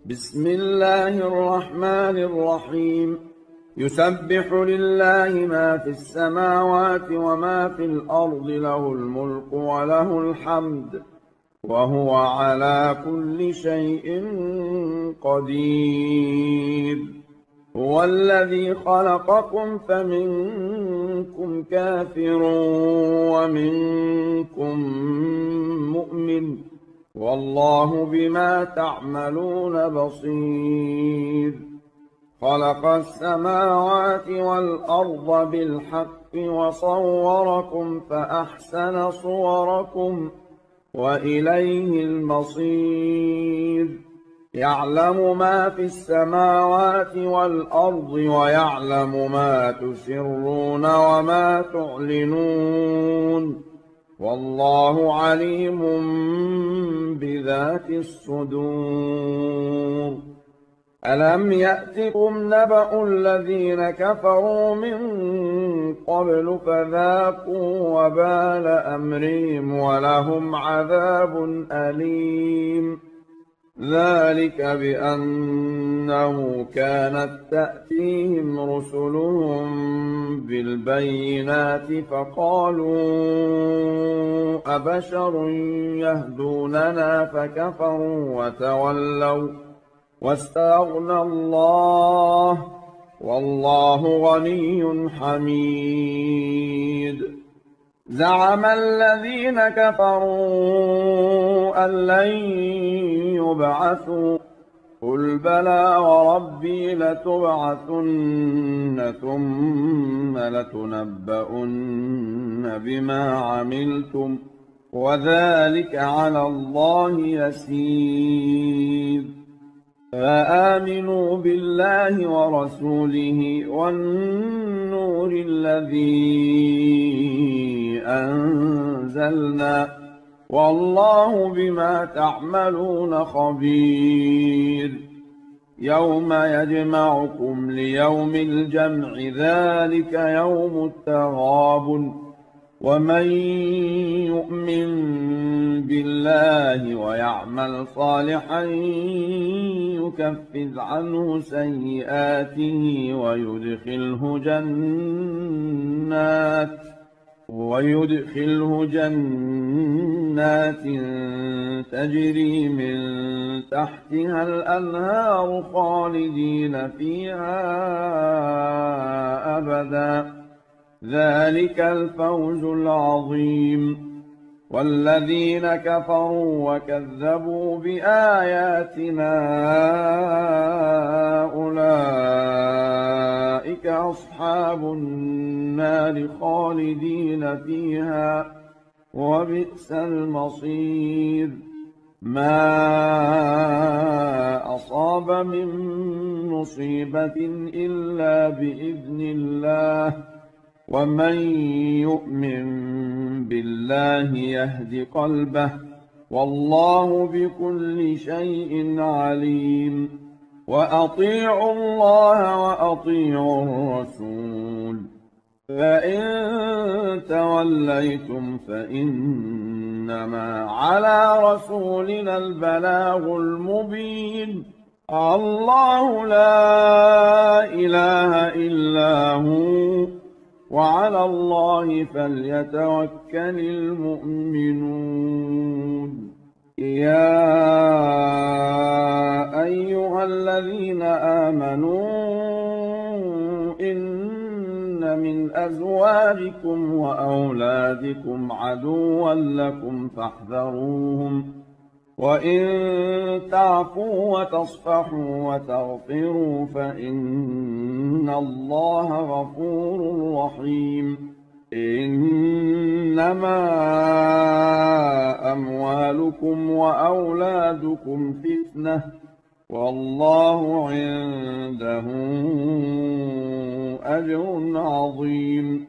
بسم الله الرحمن الرحيم. يسبح لله ما في السماوات وما في الأرض، له الملك وله الحمد، وهو على كل شيء قدير. هو الذي خلقكم فمنكم كافر ومنكم مؤمن، والله بما تعملون بصير. خلق السماوات والأرض بالحق وصوركم فأحسن صوركم وإليه المصير. يعلم ما في السماوات والأرض ويعلم ما تسرون وما تعلنون، والله عليم بذات الصدور. ألم يأتكم نبأ الذين كفروا من قبل فذاقوا وبال أمرهم ولهم عذاب أليم. ذلك بأنه كانت تأتيهم رسلهم بالبينات فقالوا أبشر يهدوننا فكفروا وتولوا واستغنى الله، والله غني حميد. زعم الذين كفروا أن لن يبعثوا، قل بلى وربي لتبعثن ثم لتنبؤن بما عملتم، وذلك على الله يسير. فآمنوا بالله ورسوله والنور الذي أنزلنا، والله بما تعملون خبير. يوم يجمعكم ليوم الجمع، ذلك يوم التغابن. ومن يؤمن بالله ويعمل صالحا يكفر عنه سيئاته ويدخله جنات تجري من تحتها الأنهار خالدين فيها أبدا، ذلك الفوز العظيم. والذين كفروا وكذبوا بآياتنا أولئك أصحاب النار خالدين فيها، وبئس المصير. ما أصاب من مصيبة إلا بإذن الله، ومن يؤمن بالله يهد قلبه، والله بكل شيء عليم. وأطيعوا الله وأطيعوا الرسول، فإن توليتم فإنما على رسولنا البلاغ المبين. الله لا إله إلا هو، وعلى الله فليتوكل المؤمنون. يا أيها الذين آمنوا إن من أزواجكم وأولادكم عدوا لكم فاحذروهم، وإن تعفوا وتصفحوا وتغفروا فإن الله غفور رحيم. إنما أموالكم وأولادكم فتنة، والله عنده أجر عظيم.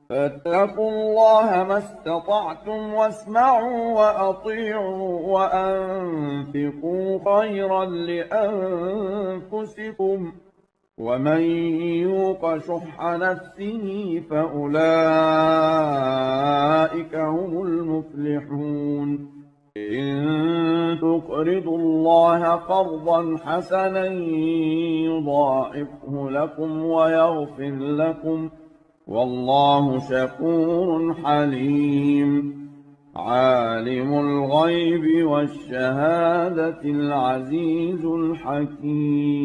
فاتقوا الله ما استطعتم واسمعوا وأطيعوا وأنفقوا خيرا لأنفسكم، ومن يوق شح نفسه فأولئك هم المفلحون. إن تقرضوا الله قرضا حسنا يضاعفه لكم ويغفر لكم، والله شكور حليم. عالم الغيب والشهادة العزيز الحكيم.